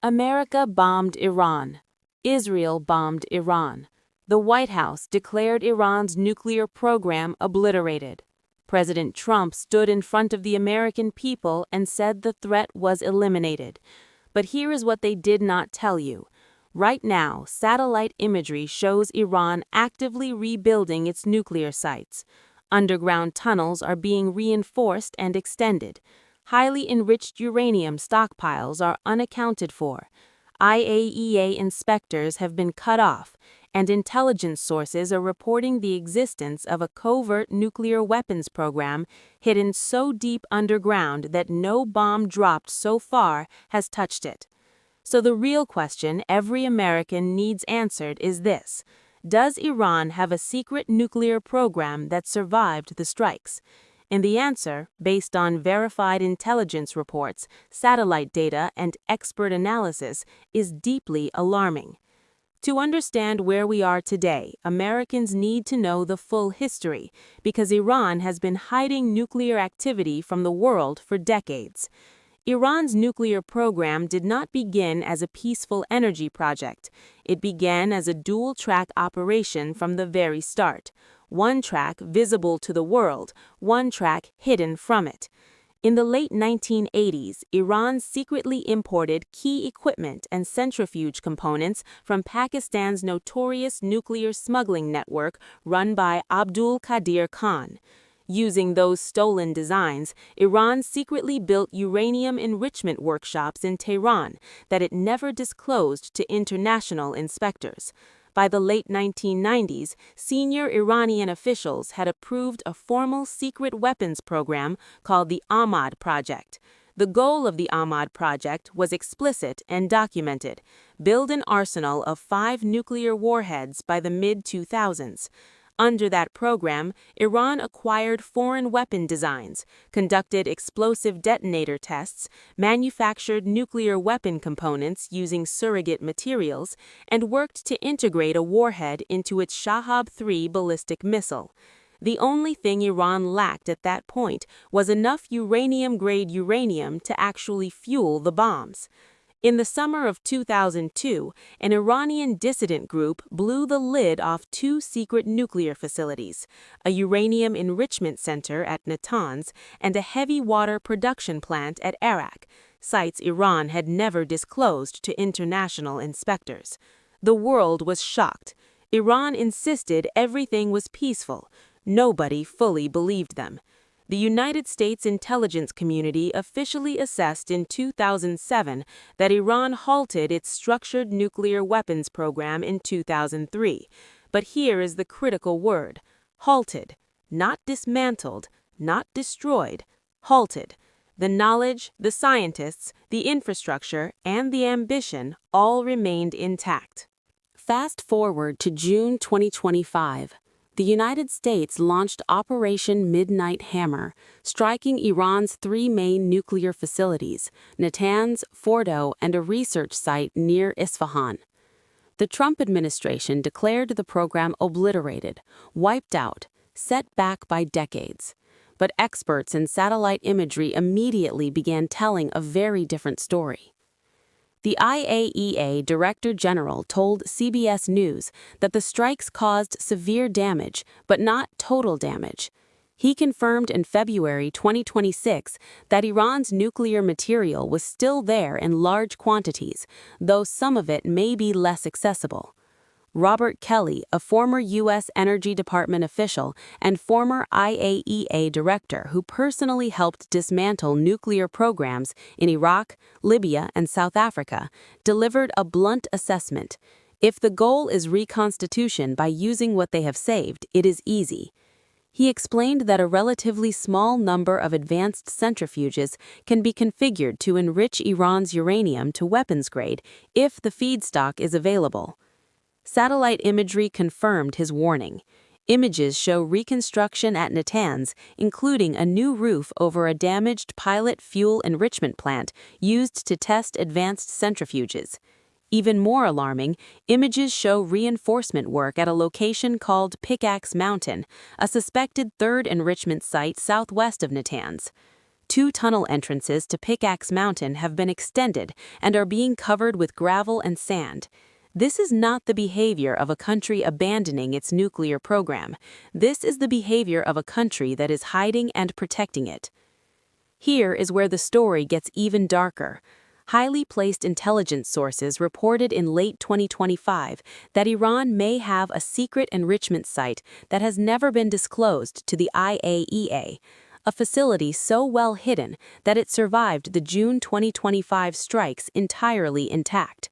America bombed Iran. Israel bombed Iran. The White House declared Iran's nuclear program obliterated. President Trump stood in front of the American people and said the threat was eliminated. But here is what they did not tell you. Right now, satellite imagery shows Iran actively rebuilding its nuclear sites. Underground tunnels are being reinforced and extended. Highly enriched uranium stockpiles are unaccounted for. IAEA inspectors have been cut off, and intelligence sources are reporting the existence of a covert nuclear weapons program hidden so deep underground that no bomb dropped so far has touched it. So the real question every American needs answered is this: does Iran have a secret nuclear program that survived the strikes? And the answer, based on verified intelligence reports, satellite data, and expert analysis, is deeply alarming. To understand where we are today, Americans need to know the full history, because Iran has been hiding nuclear activity from the world for decades. Iran's nuclear program did not begin as a peaceful energy project. It began as a dual-track operation from the very start. One track visible to the world, one track hidden from it. In the late 1980s, Iran secretly imported key equipment and centrifuge components from Pakistan's notorious nuclear smuggling network run by Abdul Qadir Khan. Using those stolen designs, Iran secretly built uranium enrichment workshops in Tehran that it never disclosed to international inspectors. By the late 1990s, senior Iranian officials had approved a formal secret weapons program called the Ahmad Project. The goal of the Ahmad Project was explicit and documented: build an arsenal of 5 nuclear warheads by the mid-2000s. Under that program, Iran acquired foreign weapon designs, conducted explosive detonator tests, manufactured nuclear weapon components using surrogate materials, and worked to integrate a warhead into its Shahab-3 ballistic missile. The only thing Iran lacked at that point was enough uranium-grade uranium to actually fuel the bombs. In the summer of 2002, an Iranian dissident group blew the lid off 2 secret nuclear facilities, a uranium enrichment center at Natanz and a heavy water production plant at Arak, sites Iran had never disclosed to international inspectors. The world was shocked. Iran insisted everything was peaceful. Nobody fully believed them. The United States intelligence community officially assessed in 2007 that Iran halted its structured nuclear weapons program in 2003. But here is the critical word: halted. Not dismantled, not destroyed, halted. The knowledge, the scientists, the infrastructure, and the ambition all remained intact. Fast forward to June 2025. The United States launched Operation Midnight Hammer, striking Iran's 3 main nuclear facilities, Natanz, Fordo, and a research site near Isfahan. The Trump administration declared the program obliterated, wiped out, set back by decades. But experts in satellite imagery immediately began telling a very different story. The IAEA Director General told CBS News that the strikes caused severe damage, but not total damage. He confirmed in February 2026 that Iran's nuclear material was still there in large quantities, though some of it may be less accessible. Robert Kelly, a former U.S. Energy Department official and former IAEA director who personally helped dismantle nuclear programs in Iraq, Libya, and South Africa, delivered a blunt assessment. If the goal is reconstitution by using what they have saved, it is easy. He explained that a relatively small number of advanced centrifuges can be configured to enrich Iran's uranium to weapons grade if the feedstock is available. Satellite imagery confirmed his warning. Images show reconstruction at Natanz, including a new roof over a damaged pilot fuel enrichment plant used to test advanced centrifuges. Even more alarming, images show reinforcement work at a location called Pickaxe Mountain, a suspected 3rd enrichment site southwest of Natanz. 2 tunnel entrances to Pickaxe Mountain have been extended and are being covered with gravel and sand. This is not the behavior of a country abandoning its nuclear program. This is the behavior of a country that is hiding and protecting it. Here is where the story gets even darker. Highly placed intelligence sources reported in late 2025 that Iran may have a secret enrichment site that has never been disclosed to the IAEA, a facility so well hidden that it survived the June 2025 strikes entirely intact.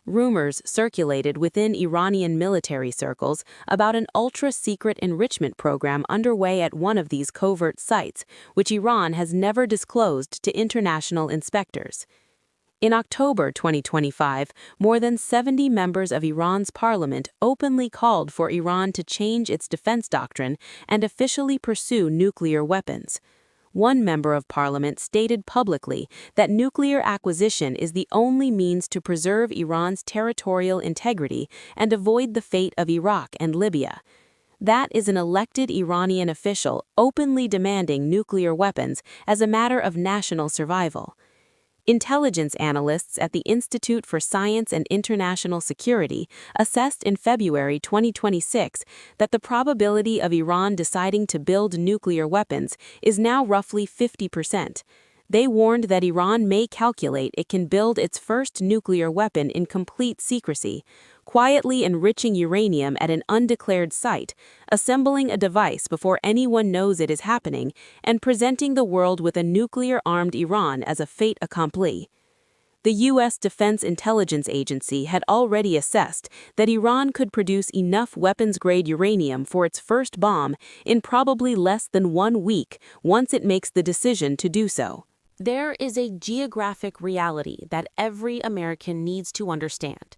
Rumors circulated within Iranian military circles about an ultra-secret enrichment program underway at one of these covert sites, which Iran has never disclosed to international inspectors. In October 2025, more than 70 members of Iran's parliament openly called for Iran to change its defense doctrine and officially pursue nuclear weapons. One member of parliament stated publicly that nuclear acquisition is the only means to preserve Iran's territorial integrity and avoid the fate of Iraq and Libya. That is an elected Iranian official openly demanding nuclear weapons as a matter of national survival. Intelligence analysts at the Institute for Science and International Security assessed in February 2026 that the probability of Iran deciding to build nuclear weapons is now roughly 50%. They warned that Iran may calculate it can build its first nuclear weapon in complete secrecy, quietly enriching uranium at an undeclared site, assembling a device before anyone knows it is happening, and presenting the world with a nuclear-armed Iran as a fait accompli. The U.S. Defense Intelligence Agency had already assessed that Iran could produce enough weapons-grade uranium for its first bomb in probably less than 1 week once it makes the decision to do so. There is a geographic reality that every American needs to understand.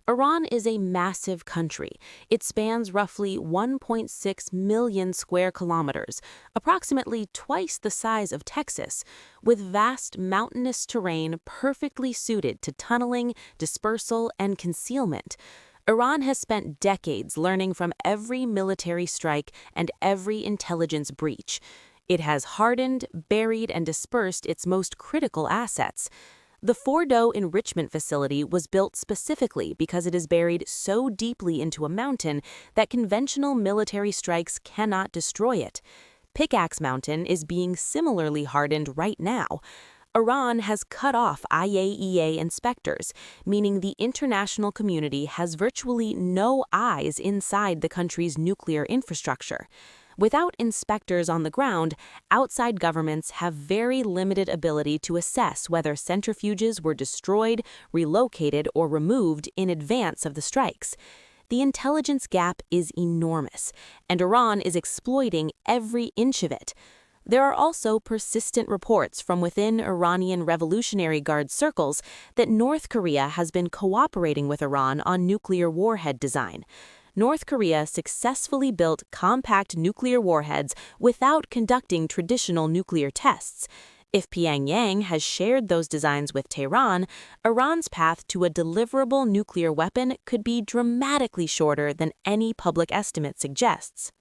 Iran is a massive country. It spans roughly 1.6 million square kilometers, approximately twice the size of Texas, with vast mountainous terrain perfectly suited to tunneling, dispersal, and concealment. Iran has spent decades learning from every military strike and every intelligence breach. It has hardened, buried, and dispersed its most critical assets. The Fordo enrichment facility was built specifically because it is buried so deeply into a mountain that conventional military strikes cannot destroy it. Pickaxe Mountain is being similarly hardened right now. Iran has cut off IAEA inspectors, meaning the international community has virtually no eyes inside the country's nuclear infrastructure. Without inspectors on the ground, outside governments have very limited ability to assess whether centrifuges were destroyed, relocated, or removed in advance of the strikes. The intelligence gap is enormous, and Iran is exploiting every inch of it. There are also persistent reports from within Iranian Revolutionary Guard circles that North Korea has been cooperating with Iran on nuclear warhead design. North Korea successfully built compact nuclear warheads without conducting traditional nuclear tests. If Pyongyang has shared those designs with Tehran, Iran's path to a deliverable nuclear weapon could be dramatically shorter than any public estimate suggests.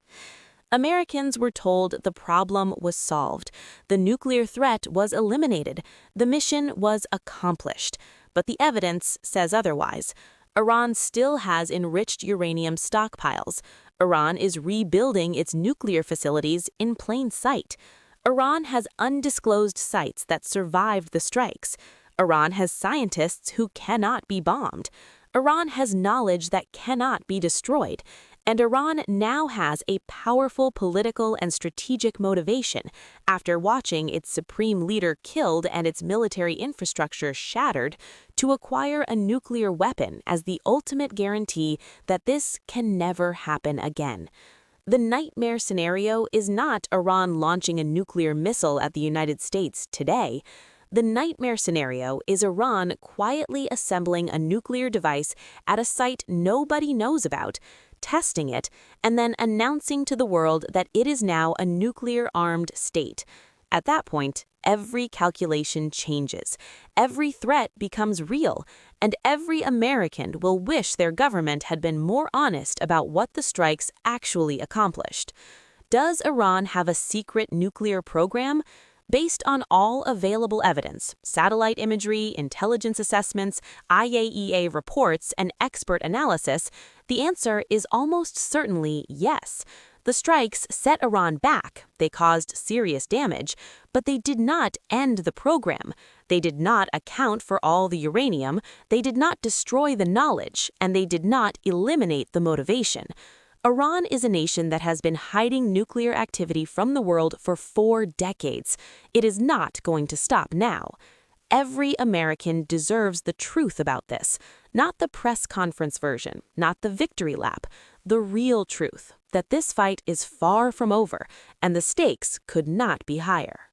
Americans were told the problem was solved. The nuclear threat was eliminated. The mission was accomplished. But the evidence says otherwise. Iran still has enriched uranium stockpiles. Iran is rebuilding its nuclear facilities in plain sight. Iran has undisclosed sites that survived the strikes. Iran has scientists who cannot be bombed. Iran has knowledge that cannot be destroyed. And Iran now has a powerful political and strategic motivation, after watching its supreme leader killed and its military infrastructure shattered, to acquire a nuclear weapon as the ultimate guarantee that this can never happen again. The nightmare scenario is not Iran launching a nuclear missile at the United States today. The nightmare scenario is Iran quietly assembling a nuclear device at a site nobody knows about, testing it, and then announcing to the world that it is now a nuclear-armed state. At that point, every calculation changes, every threat becomes real, and every American will wish their government had been more honest about what the strikes actually accomplished. Does Iran have a secret nuclear program? Based on all available evidence, satellite imagery, intelligence assessments, IAEA reports, and expert analysis, the answer is almost certainly yes. The strikes set Iran back, they caused serious damage, but they did not end the program. They did not account for all the uranium, they did not destroy the knowledge, and they did not eliminate the motivation. Iran is a nation that has been hiding nuclear activity from the world for 4 decades. It is not going to stop now. Every American deserves the truth about this, not the press conference version, not the victory lap, the real truth, that this fight is far from over and the stakes could not be higher.